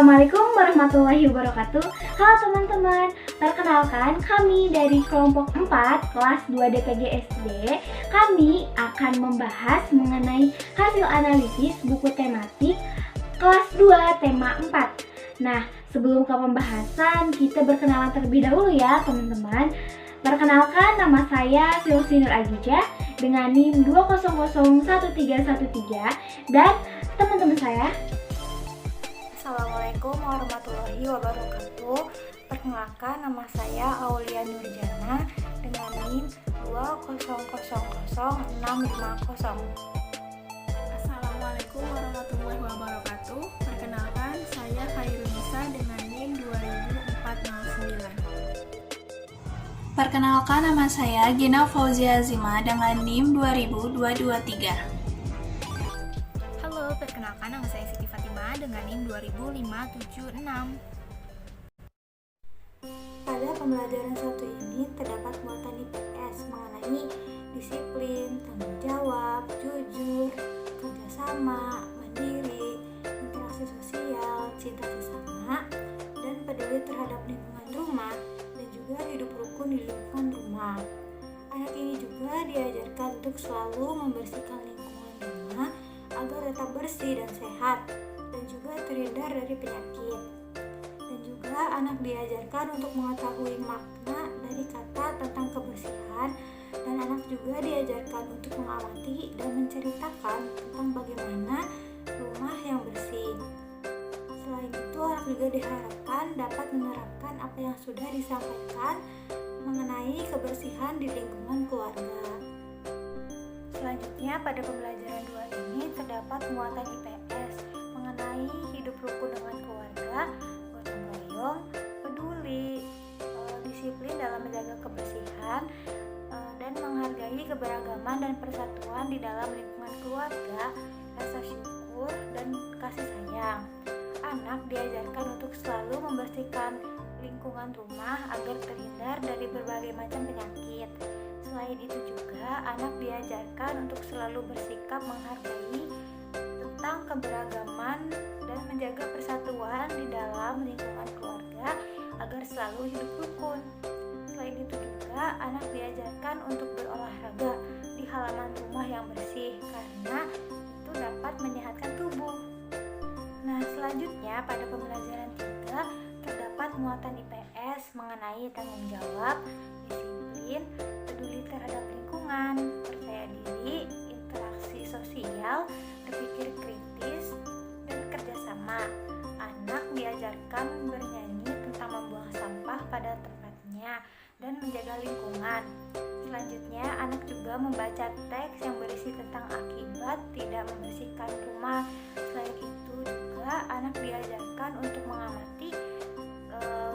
Assalamualaikum warahmatullahi wabarakatuh. Halo teman-teman, perkenalkan kami dari kelompok 4 kelas 2 DPG SD. Kami akan membahas mengenai hasil analisis buku tematik kelas 2 tema 4. Nah, sebelum ke pembahasan, kita berkenalan terlebih dahulu ya teman-teman. Perkenalkan, nama saya Silsi Nur Agija dengan NIM 2001313 dan teman-teman saya. Assalamualaikum warahmatullahi wabarakatuh. Perkenalkan, nama saya Aulia Nurjana dengan NIM 2000650. Assalamualaikum warahmatullahi wabarakatuh. Perkenalkan, saya Khairunisa dengan NIM 20409. Perkenalkan, nama saya Gina Fauzia Azima dengan NIM 20223. Halo, perkenalkan, nama saya Siti Fatimah dengan NIM 20576. Pada pembelajaran satu ini terdapat muatan IPS mengenai disiplin, tanggung jawab, jujur, kerjasama, mandiri, interaksi sosial, cinta sesama, dan peduli terhadap lingkungan rumah, dan juga hidup rukun di lingkungan rumah. Anak ini juga diajarkan untuk selalu membersihkan lingkungan rumah agar tetap bersih dan sehat, dan juga terhindar dari penyakit. Dan juga anak diajarkan untuk mengetahui makna dari kata tentang kebersihan, dan anak juga diajarkan untuk mengamati dan menceritakan tentang bagaimana rumah yang bersih. Selain itu, anak juga diharapkan dapat menerapkan apa yang sudah disampaikan mengenai kebersihan di lingkungan keluarga. Selanjutnya, pada pembelajaran 2 ini terdapat muatan IPS mengenai hidup rukun dengan keluarga, gotong royong, peduli, disiplin dalam menjaga kebersihan, dan menghargai keberagaman dan persatuan di dalam lingkungan keluarga, rasa syukur, dan kasih sayang. Anak diajarkan untuk selalu membersihkan lingkungan rumah agar terhindar dari berbagai macam penyakit. Selain itu juga, anak diajarkan untuk selalu bersikap menghargai tentang keberagaman dan menjaga persatuan di dalam lingkungan keluarga agar selalu hidup rukun. Selain itu juga, anak diajarkan untuk berolahraga di halaman rumah yang bersih karena itu dapat menyehatkan tubuh. Nah, selanjutnya pada pembelajaran 3 terdapat muatan IPS mengenai tanggung jawab, disiplin, peduli terhadap lingkungan, percaya diri, interaksi sosial, berpikir kritis, dan kerjasama. Anak diajarkan bernyanyi tentang membuang sampah pada tempatnya dan menjaga lingkungan. Selanjutnya, anak juga membaca teks yang berisi tentang akibat tidak membersihkan rumah. Selain itu juga, anak diajarkan untuk mengamati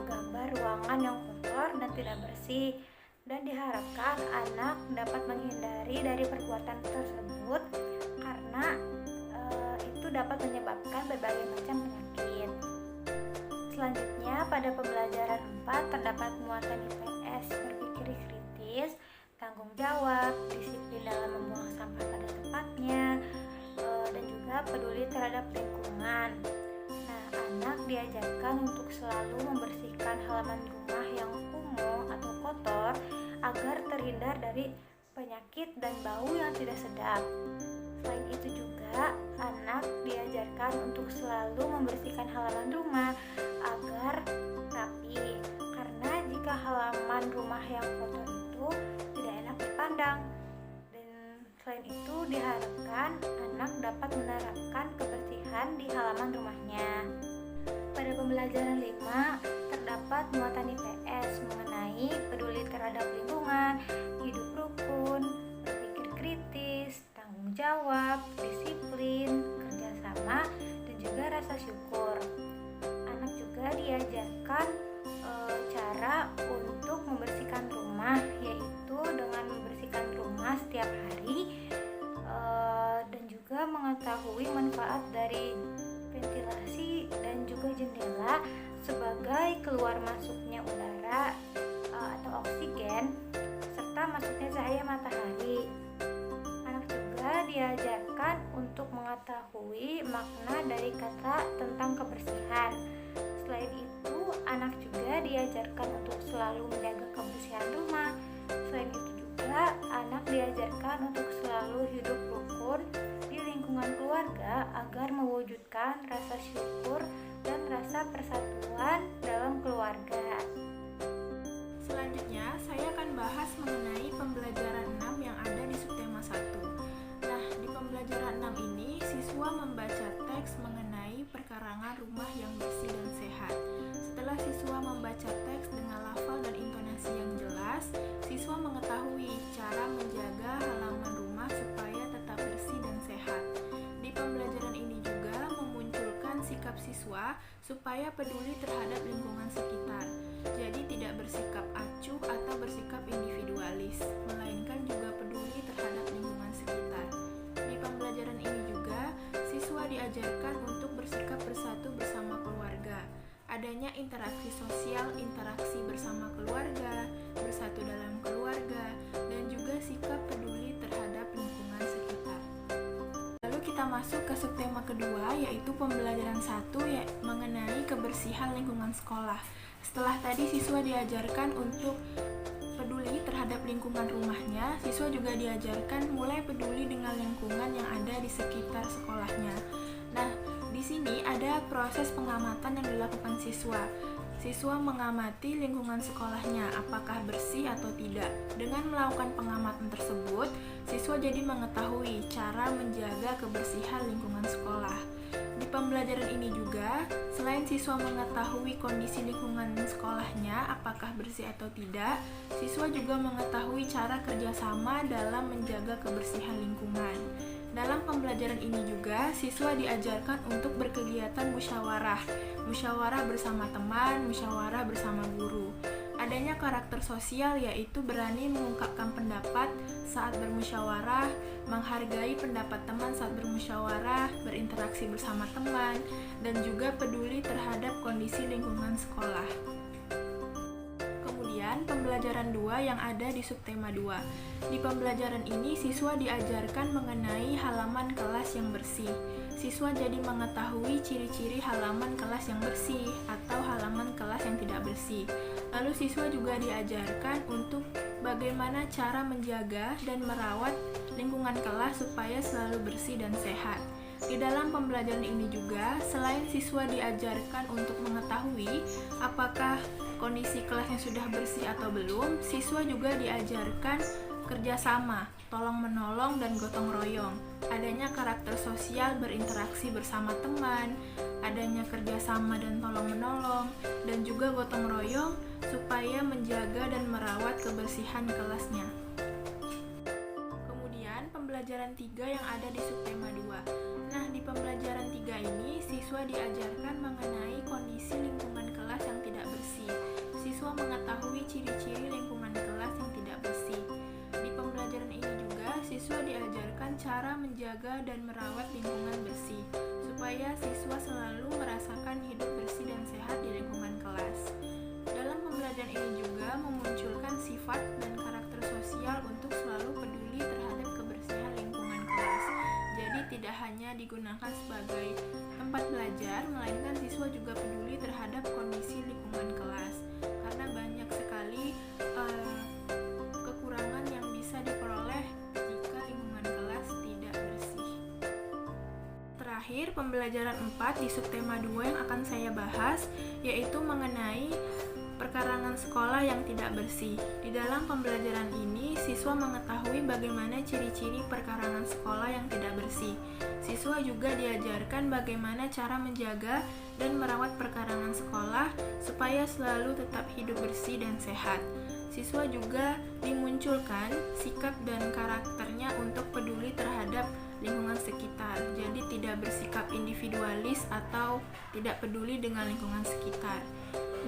gambar ruangan yang kotor dan tidak bersih, dan diharapkan anak dapat menghindari dari perbuatan tersebut karena itu dapat menyebabkan berbagai macam penyakit. Selanjutnya, pada pembelajaran 4 terdapat muatan IPS berpikir kritis, tanggung jawab, disiplin dalam membuang sampah pada tempatnya, dan juga peduli terhadap lingkungan. Nah, anak diajarkan untuk selalu membersihkan halaman rumah yang kumuh atau kotor agar terhindar dari penyakit dan bau yang tidak sedap. Selain itu juga, anak diajarkan untuk selalu membersihkan halaman rumah agar rapi, karena jika halaman rumah yang kotor itu tidak enak dipandang. Dan selain itu diharapkan anak dapat menerapkan kebersihan di halaman rumahnya. Pada pembelajaran 5 terdapat muatan IPS mengenai peduli terhadap lingkungan, hidup rukun, berpikir kritis, tanggung jawab, disiplin, kerjasama, dan juga rasa syukur. Anak juga diajarkan cara untuk membersihkan rumah, yaitu dengan membersihkan rumah setiap hari, dan juga mengetahui manfaat dari ventilasi dan juga jendela sebagai keluar masuknya udara atau oksigen serta masuknya cahaya matahari. Anak juga diajarkan untuk untuk mengetahui makna dari kata tentang kebersihan. Selain itu, anak juga diajarkan untuk selalu menjaga kebersihan rumah. Selain itu juga, anak diajarkan untuk selalu hidup rukun di lingkungan keluarga agar mewujudkan rasa syukur dan rasa persatuan dalam keluarga. Selanjutnya, saya akan bahas mengenai pembelajaran 6 yang ada di subtema 1. Nah, di pembelajaran 6 ini, siswa membaca teks mengenai perkarangan rumah yang bersih dan sehat. Setelah siswa membaca teks dengan lafal dan intonasi yang jelas, siswa mengetahui cara menjaga halaman rumah supaya tetap bersih dan sehat. Di pembelajaran ini juga memunculkan sikap siswa supaya peduli terhadap lingkungan sekitar. Jadi tidak bersikap acuh atau bersikap individualis, melainkan juga peduli terhadap lingkungan sekitar. Di pembelajaran ini juga, siswa diajarkan untuk bersikap bersatu bersama keluarga. Adanya interaksi sosial, interaksi bersama keluarga, bersatu dalam keluarga, dan juga sikap peduli terhadap lingkungan sekitar. Lalu kita masuk ke subtema kedua, yaitu pembelajaran 1 mengenai kebersihan lingkungan sekolah. Setelah tadi siswa diajarkan untuk peduli terhadap lingkungan rumahnya, siswa juga diajarkan mulai peduli dengan lingkungan yang ada di sekitar sekolahnya. Nah, di sini ada proses pengamatan yang dilakukan siswa. Siswa mengamati lingkungan sekolahnya, apakah bersih atau tidak. Dengan melakukan pengamatan tersebut, siswa jadi mengetahui cara menjaga kebersihan lingkungan sekolah. Di pembelajaran ini juga, selain siswa mengetahui kondisi lingkungan sekolahnya, apakah bersih atau tidak, siswa juga mengetahui cara kerjasama dalam menjaga kebersihan lingkungan. Dalam pembelajaran ini juga, siswa diajarkan untuk berkegiatan musyawarah bersama teman, musyawarah bersama guru. Adanya karakter sosial yaitu berani mengungkapkan pendapat saat bermusyawarah, menghargai pendapat teman saat bermusyawarah, berinteraksi bersama teman, dan juga peduli terhadap kondisi lingkungan sekolah. Kemudian pembelajaran 2 yang ada di subtema 2. Di pembelajaran ini siswa diajarkan mengenai halaman kelas yang bersih. Siswa jadi mengetahui ciri-ciri halaman kelas yang bersih atau halaman kelas yang tidak bersih. Lalu siswa juga diajarkan untuk bagaimana cara menjaga dan merawat lingkungan kelas supaya selalu bersih dan sehat. Di dalam pembelajaran ini juga, selain siswa diajarkan untuk mengetahui apakah kondisi kelasnya sudah bersih atau belum, siswa juga diajarkan kerjasama, tolong-menolong, dan gotong royong. Adanya karakter sosial berinteraksi bersama teman, adanya kerjasama dan tolong-menolong, dan juga gotong royong supaya menjaga dan merawat kebersihan kelasnya. Kemudian pembelajaran 3 yang ada di subtema 2. Nah, di pembelajaran 3 ini siswa diajarkan mengenai kondisi lingkungan kelas yang tidak bersih. Siswa mengetahui ciri-ciri lingkungan kelas yang tidak bersih. Di pembelajaran ini juga siswa diajarkan cara menjaga dan merawat lingkungan bersih supaya siswa selalu merasakan hidup bersih dan sehat di lingkungan kelas. Dalam pembelajaran ini juga memunculkan sifat dan karakter sosial untuk selalu peduli terhadap kebersihan lingkungan kelas. Jadi tidak hanya digunakan sebagai tempat belajar, melainkan siswa juga peduli terhadap kondisi lingkungan kelas. Karena banyak sekali kekurangan yang bisa diperoleh jika lingkungan kelas tidak bersih. Terakhir, pembelajaran 4 di subtema 2 yang akan saya bahas yaitu mengenai perkarangan sekolah yang tidak bersih. Di dalam pembelajaran ini, siswa mengetahui bagaimana ciri-ciri perkarangan sekolah yang tidak bersih. Siswa juga diajarkan bagaimana cara menjaga dan merawat perkarangan sekolah supaya selalu tetap hidup bersih dan sehat. Siswa juga dimunculkan sikap dan karakternya untuk peduli terhadap lingkungan sekitar. Jadi tidak bersikap individualis atau tidak peduli dengan lingkungan sekitar.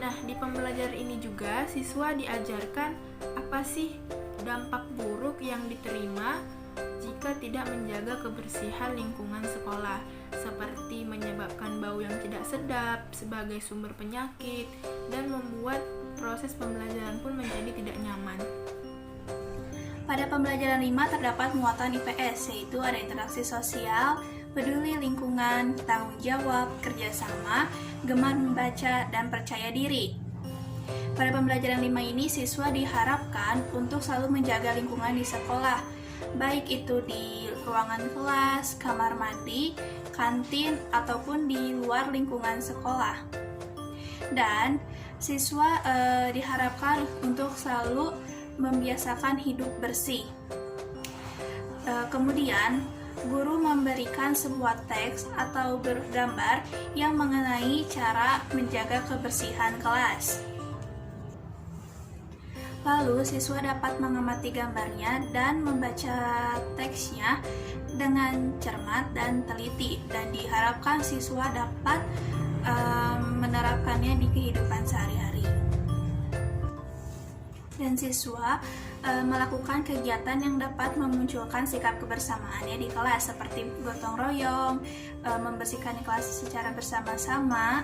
Nah, di pembelajaran ini juga siswa diajarkan apa sih dampak buruk yang diterima jika tidak menjaga kebersihan lingkungan sekolah, seperti menyebabkan bau yang tidak sedap sebagai sumber penyakit dan membuat proses pembelajaran pun menjadi tidak nyaman. Pada pembelajaran 5 terdapat muatan IPS, yaitu ada interaksi sosial, peduli lingkungan, tanggung jawab, kerjasama, gemar membaca, dan percaya diri. Pada pembelajaran 5 ini, siswa diharapkan untuk selalu menjaga lingkungan di sekolah, baik itu di ruangan kelas, kamar mandi, kantin, ataupun di luar lingkungan sekolah. Dan siswa diharapkan untuk selalu membiasakan hidup bersih. Kemudian, guru memberikan sebuah teks atau gambar yang mengenai cara menjaga kebersihan kelas. Lalu, siswa dapat mengamati gambarnya dan membaca teksnya dengan cermat dan teliti, dan diharapkan siswa dapat menerapkannya di kehidupan sehari-hari. Dan siswa melakukan kegiatan yang dapat memunculkan sikap kebersamaannya di kelas, seperti gotong royong, membersihkan kelas secara bersama-sama,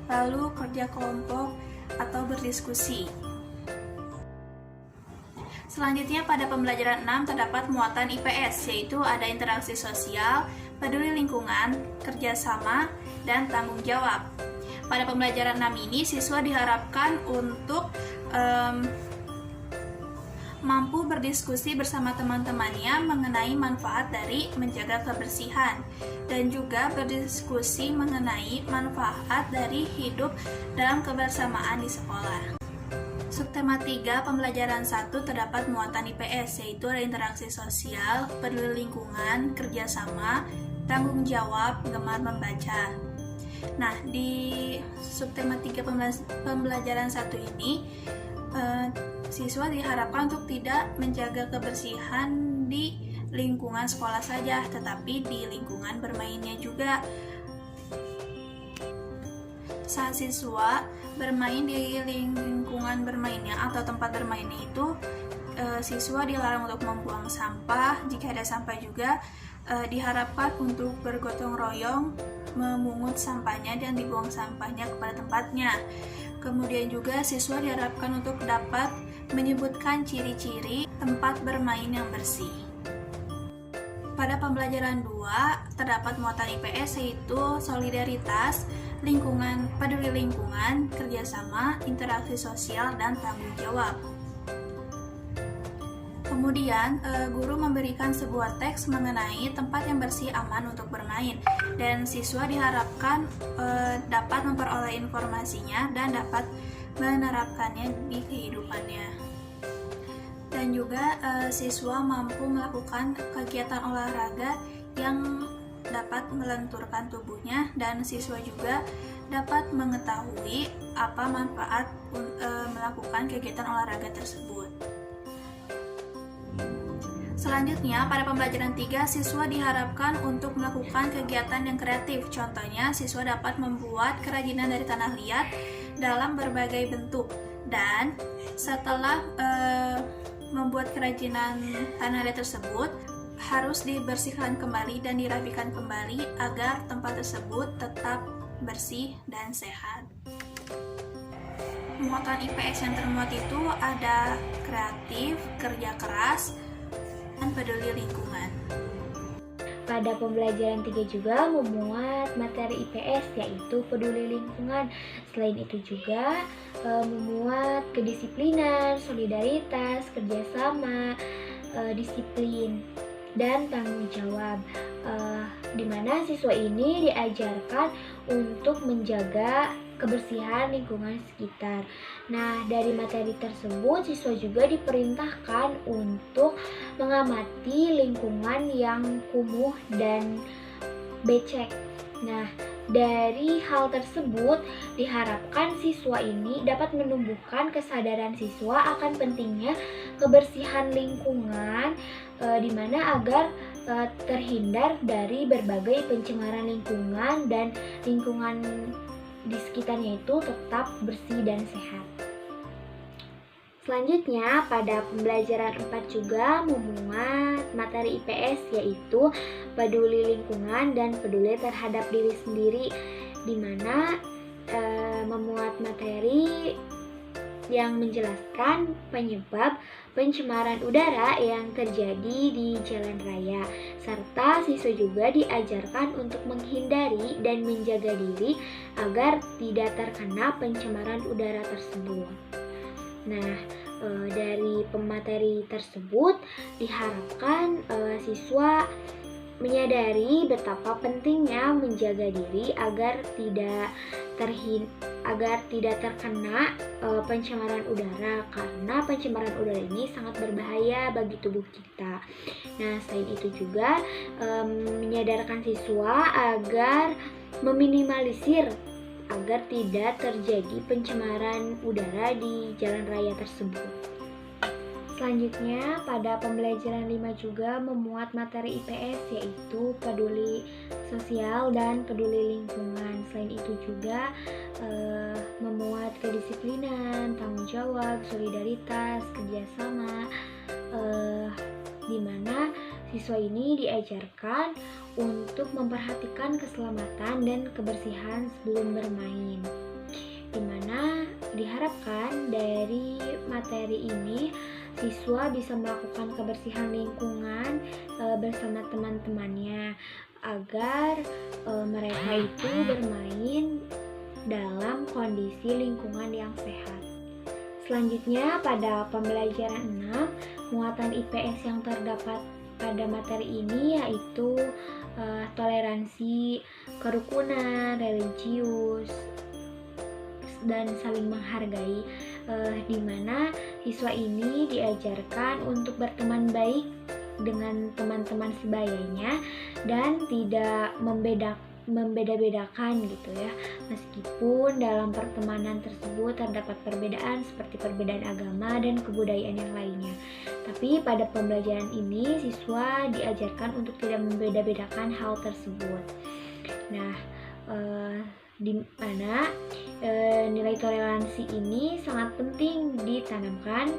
lalu kerja kelompok atau berdiskusi. Selanjutnya pada pembelajaran 6 terdapat muatan IPS, yaitu ada interaksi sosial, peduli lingkungan, kerjasama, dan tanggung jawab. Pada pembelajaran 6 ini, siswa diharapkan untuk mampu berdiskusi bersama teman-temannya mengenai manfaat dari menjaga kebersihan, dan juga berdiskusi mengenai manfaat dari hidup dalam kebersamaan di sekolah. Subtema 3 pembelajaran 1 terdapat muatan IPS, yaitu ada interaksi sosial, peduli lingkungan, kerjasama, tanggung jawab, gemar membaca. Nah, di subtema 3 pembelajaran 1 ini, siswa diharapkan untuk tidak menjaga kebersihan di lingkungan sekolah saja, tetapi di lingkungan bermainnya juga. Saat siswa bermain di lingkungan bermainnya atau tempat bermainnya itu, siswa dilarang untuk membuang sampah. Jika ada sampah juga diharapkan untuk bergotong royong memungut sampahnya dan dibuang sampahnya kepada tempatnya. Kemudian juga siswa diharapkan untuk dapat menyebutkan ciri-ciri tempat bermain yang bersih. Pada pembelajaran 2 terdapat muatan IPS, yaitu solidaritas, lingkungan, peduli lingkungan, kerjasama, interaksi sosial, dan tanggung jawab. Kemudian, guru memberikan sebuah teks mengenai tempat yang bersih aman untuk bermain, dan siswa diharapkan dapat memperoleh informasinya dan dapat menerapkannya di kehidupannya. Dan juga siswa mampu melakukan kegiatan olahraga yang dapat melenturkan tubuhnya, dan siswa juga dapat mengetahui apa manfaat melakukan kegiatan olahraga tersebut. Selanjutnya, pada pembelajaran 3, siswa diharapkan untuk melakukan kegiatan yang kreatif. Contohnya, siswa dapat membuat kerajinan dari tanah liat dalam berbagai bentuk. Dan setelah membuat kerajinan tanah liat tersebut, harus dibersihkan kembali dan dirapikan kembali agar tempat tersebut tetap bersih dan sehat. Muatan IPS yang termuat itu ada kreatif, kerja keras, dan peduli lingkungan. Pada pembelajaran 3 juga memuat materi IPS, yaitu peduli lingkungan. Selain itu juga memuat kedisiplinan, solidaritas, kerjasama, disiplin, dan tanggung jawab, di mana siswa ini diajarkan untuk menjaga kebersihan lingkungan sekitar. Nah, dari materi tersebut siswa juga diperintahkan untuk mengamati lingkungan yang kumuh dan becek. Nah, dari hal tersebut diharapkan siswa ini dapat menumbuhkan kesadaran siswa akan pentingnya kebersihan lingkungan, di mana agar terhindar dari berbagai pencemaran lingkungan dan lingkungan di sekitarnya itu tetap bersih dan sehat. Selanjutnya, pada pembelajaran 4 juga memuat materi IPS, yaitu peduli lingkungan dan peduli terhadap diri sendiri, di mana memuat materi yang menjelaskan penyebab pencemaran udara yang terjadi di jalan raya, serta siswa juga diajarkan untuk menghindari dan menjaga diri agar tidak terkena pencemaran udara tersebut. Nah, dari pemateri tersebut diharapkan siswa menyadari betapa pentingnya menjaga diri agar tidak terkena pencemaran udara, karena pencemaran udara ini sangat berbahaya bagi tubuh kita. Nah, selain itu juga menyadarkan siswa agar meminimalisir agar tidak terjadi pencemaran udara di jalan raya tersebut. Selanjutnya, pada pembelajaran 5 juga memuat materi IPS, yaitu peduli sosial dan peduli lingkungan. Selain itu juga memuat kedisiplinan, tanggung jawab, solidaritas, kerjasama, di mana siswa ini diajarkan untuk memperhatikan keselamatan dan kebersihan sebelum bermain. Di mana diharapkan dari materi ini siswa bisa melakukan kebersihan lingkungan bersama teman-temannya agar mereka itu bermain dalam kondisi lingkungan yang sehat. Selanjutnya, pada pembelajaran 6, muatan IPS yang terdapat pada materi ini yaitu toleransi, kerukunan, religius, dan saling menghargai, di mana siswa ini diajarkan untuk berteman baik dengan teman-teman sebayanya dan tidak membeda-bedakan gitu ya, meskipun dalam pertemanan tersebut terdapat perbedaan seperti perbedaan agama dan kebudayaan yang lainnya. Tapi pada pembelajaran ini siswa diajarkan untuk tidak membeda-bedakan hal tersebut. Nah, di mana nilai toleransi ini sangat penting ditanamkan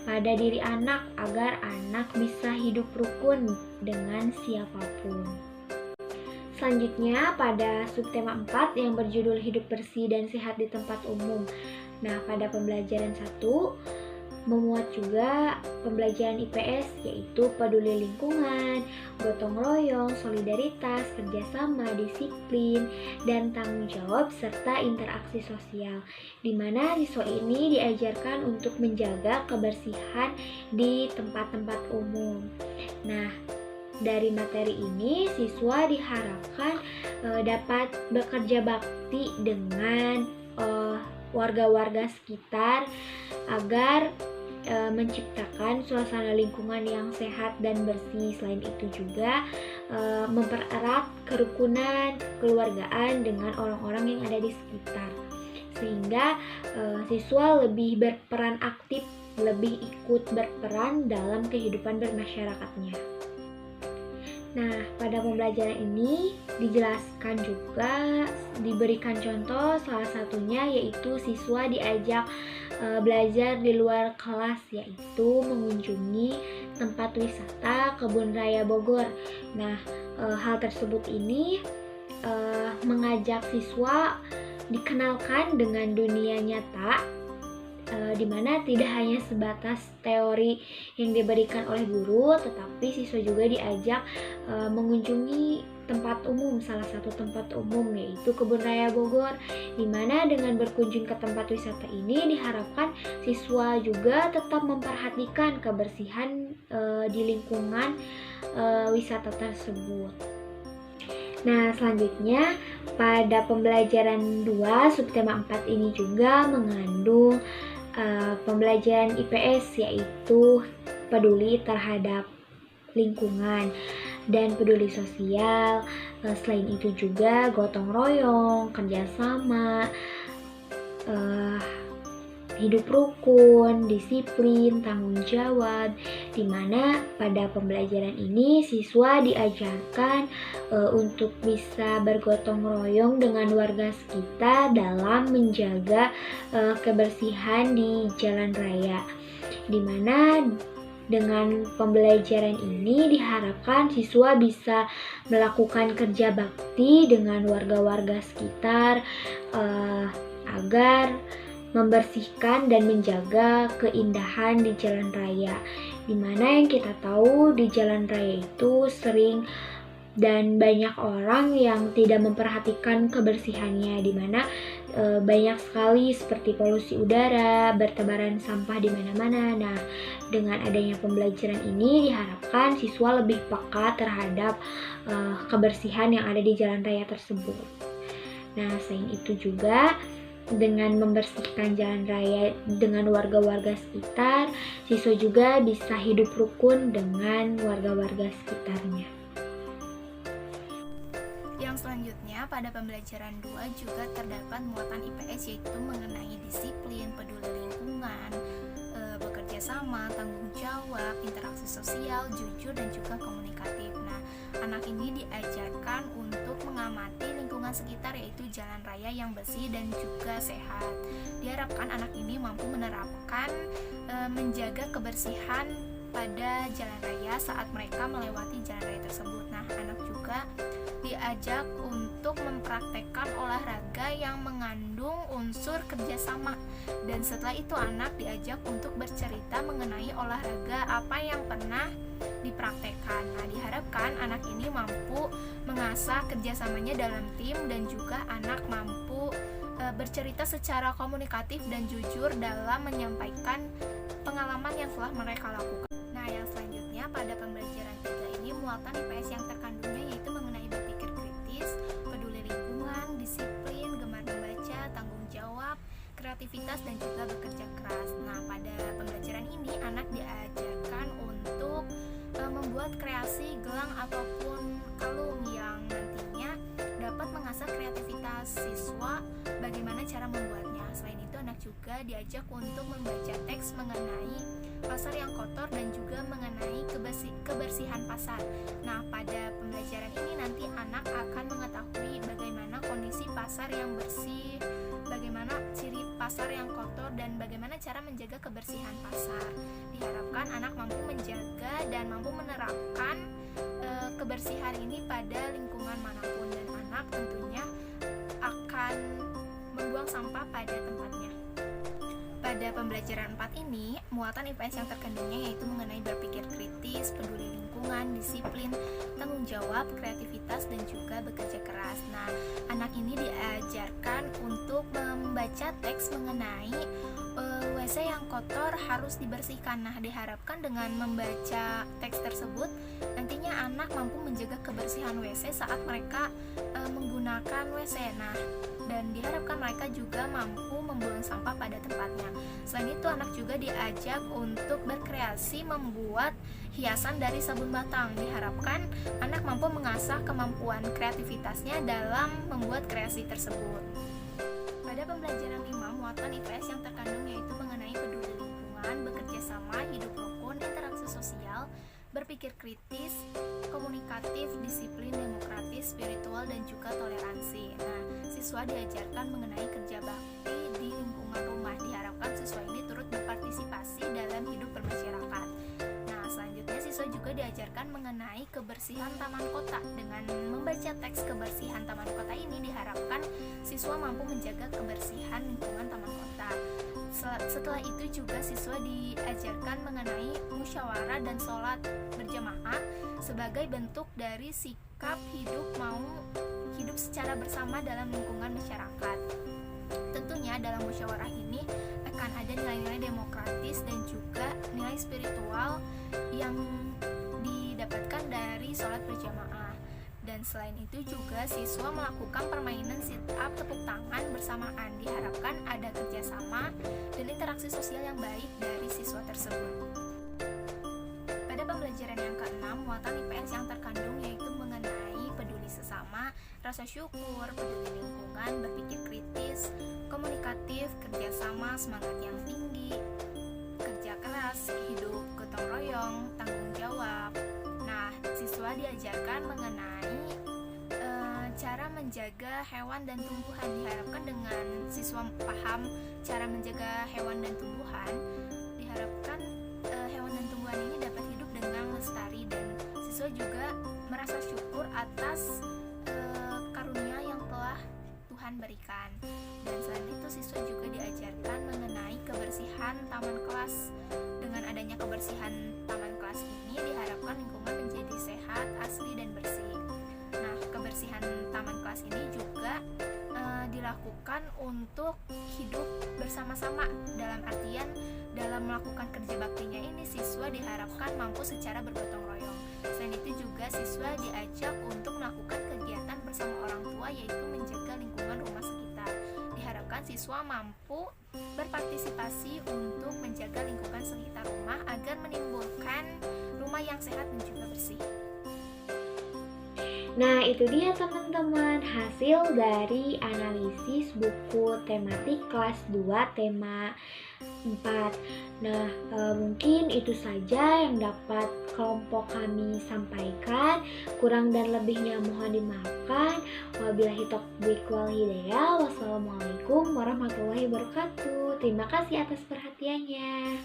pada diri anak agar anak bisa hidup rukun dengan siapapun. Selanjutnya, pada subtema 4 yang berjudul hidup bersih dan sehat di tempat umum. Nah, pada pembelajaran 1 memuat juga pembelajaran IPS, yaitu peduli lingkungan, gotong royong, solidaritas, kerjasama, disiplin, dan tanggung jawab, serta interaksi sosial, di mana siswa ini diajarkan untuk menjaga kebersihan di tempat-tempat umum. Nah, dari materi ini siswa diharapkan dapat bekerja bakti dengan warga-warga sekitar agar menciptakan suasana lingkungan yang sehat dan bersih. Selain itu juga mempererat kerukunan kekeluargaan dengan orang-orang yang ada di sekitar, sehingga siswa lebih berperan aktif, lebih ikut berperan dalam kehidupan bermasyarakatnya. Nah, pada pembelajaran ini dijelaskan juga, diberikan contoh, salah satunya yaitu siswa diajak belajar di luar kelas, yaitu mengunjungi tempat wisata Kebun Raya Bogor. Nah, hal tersebut ini mengajak siswa dikenalkan dengan dunia nyata, di mana tidak hanya sebatas teori yang diberikan oleh guru, tetapi siswa juga diajak mengunjungi tempat umum, salah satu tempat umum yaitu Kebun Raya Bogor, di mana dengan berkunjung ke tempat wisata ini diharapkan siswa juga tetap memperhatikan kebersihan di lingkungan wisata tersebut. Nah, selanjutnya pada pembelajaran 2 subtema 4 ini juga mengandung pembelajaran IPS, yaitu peduli terhadap lingkungan dan peduli sosial. Selain itu juga gotong royong, kerjasama, hidup rukun, disiplin, tanggung jawab, di mana pada pembelajaran ini siswa diajarkan untuk bisa bergotong royong dengan warga sekitar dalam menjaga kebersihan di jalan raya, di mana dengan pembelajaran ini diharapkan siswa bisa melakukan kerja bakti dengan warga-warga sekitar agar membersihkan dan menjaga keindahan di jalan raya. Dimana yang kita tahu di jalan raya itu sering dan banyak orang yang tidak memperhatikan kebersihannya, dimana banyak sekali seperti polusi udara, bertebaran sampah di mana-mana. Nah, dengan adanya pembelajaran ini diharapkan siswa lebih peka terhadap kebersihan yang ada di jalan raya tersebut. Nah, selain itu juga dengan membersihkan jalan raya dengan warga-warga sekitar, siswa juga bisa hidup rukun dengan warga-warga sekitarnya. Yang selanjutnya pada pembelajaran 2 juga terdapat muatan IPS, yaitu mengenai disiplin, peduli lingkungan, bekerja sama, tanggung jawab, interaksi sosial, jujur, dan juga komunikatif. Nah, anak ini diajarkan untuk mengamati lingkungan sekitar, yaitu jalan raya yang bersih dan juga sehat. Diharapkan anak ini mampu menerapkan menjaga kebersihan pada jalan raya saat mereka melewati jalan raya tersebut. Nah, anak juga diajak untuk mempraktekkan olahraga yang mengandung unsur kerjasama, dan setelah itu anak diajak untuk bercerita mengenai olahraga apa yang pernah dipraktekkan. Nah, diharapkan anak ini mampu mengasah kerjasamanya dalam tim, dan juga anak mampu bercerita secara komunikatif dan jujur dalam menyampaikan pengalaman yang telah mereka lakukan. Nah, yang selanjutnya pada pembelajaran 3 ini muatan IPS yang terkandungnya yaitu mengenai berpikir kritis, peduli lingkungan, disiplin, gemar membaca, tanggung jawab, kreativitas, dan juga bekerja keras. Nah, pada pembelajaran ini anak diajarkan untuk membuat kreasi gelang ataupun kalung yang nantinya dapat mengasah kreativitas siswa bagaimana cara membuatnya. Selain itu anak juga diajak untuk membaca teks mengenai pasar yang kotor dan juga mengenai kebersihan pasar. Nah, pada pembelajaran ini nanti anak akan mengetahui bagaimana kondisi pasar yang bersih, bagaimana ciri pasar yang kotor, dan bagaimana cara menjaga kebersihan pasar. Diharapkan anak mampu menjaga dan mampu menerapkan kebersihan ini pada lingkungan manapun, dan anak tentunya akan membuang sampah pada tempatnya. Pada pembelajaran 4 ini, muatan IPS yang terkandungnya yaitu mengenai berpikir kritis, peduli lingkungan, disiplin, tanggung jawab, kreativitas, dan juga bekerja keras. Nah, anak ini diajarkan untuk membaca teks mengenai WC yang kotor harus dibersihkan. Nah, diharapkan dengan membaca teks tersebut, nantinya anak mampu menjaga kebersihan WC saat mereka menggunakan WC. Nah, dan diharapkan mereka juga mampu membuang sampah pada tempatnya. Selain itu, anak juga diajak untuk berkreasi membuat hiasan dari sabun batang. Diharapkan anak mampu mengasah kemampuan kreativitasnya dalam membuat kreasi tersebut. Pada pembelajaran 5, muatan IPS yang terkandung yaitu mengenai peduli lingkungan, bekerja sama, hidup rukun, interaksi sosial, berpikir kritis, komunikatif, disiplin, demokratis, spiritual, dan juga toleransi. Nah, siswa diajarkan mengenai kerja bakti di lingkungan rumah. Diharapkan siswa ini turut berpartisipasi dalam hidup bermasyarakat. Nah, selanjutnya siswa juga diajarkan mengenai kebersihan taman kota. Dengan membaca teks kebersihan taman kota ini, diharapkan siswa mampu menjaga kebersihan lingkungan taman kota. Setelah itu juga siswa diajarkan mengenai musyawarah dan sholat berjamaah sebagai bentuk dari sikap hidup secara bersama dalam lingkungan masyarakat. Tentunya dalam musyawarah ini akan ada nilai-nilai demokratis dan juga nilai spiritual yang didapatkan dari sholat berjamaah. Dan selain itu juga siswa melakukan permainan sit up tepuk tangan bersamaan. Diharapkan ada kerjasama dan interaksi sosial yang baik dari siswa tersebut. Pada pembelajaran yang ke-6, muatan IPS yang terkandung yaitu mengenai peduli sesama, rasa syukur, peduli lingkungan, berpikir kritis, komunikatif, kerjasama, semangat yang tinggi, kerja keras, hidup gotong royong, tanggung jawab. Nah, siswa diajarkan mengenai cara menjaga hewan dan tumbuhan. Diharapkan dengan siswa paham cara menjaga hewan dan tumbuhan, diharapkan hewan dan tumbuhan ini dapat hidup dengan lestari, dan siswa juga merasa syukur atas karunia yang telah Tuhan Tuhan berikan. Dan selain itu siswa juga diajarkan mengenai kebersihan taman kelas. Dengan adanya kebersihan taman kelas ini diharapkan lingkungan menjadi sehat, asri, dan bersih. Nah, kebersihan taman kelas ini juga dilakukan untuk hidup bersama-sama, dalam artian dalam melakukan kerja baktinya ini siswa diharapkan mampu secara bergotong royong. Selain itu juga siswa diajak untuk melakukan kegiatan bersama orang tua, yaitu menjaga lingkungan rumah sekitar. Diharapkan siswa mampu berpartisipasi untuk menjaga lingkungan sekitar rumah agar menimbulkan rumah yang sehat dan juga bersih. Nah, itu dia teman-teman hasil dari analisis buku tematik kelas 2 tema 4. Nah, mungkin itu saja yang dapat kelompok kami sampaikan. Kurang dan lebihnya mohon dimaafkan. Wabillahi taufiq wal hidayah. Wassalamualaikum warahmatullahi wabarakatuh. Terima kasih atas perhatiannya.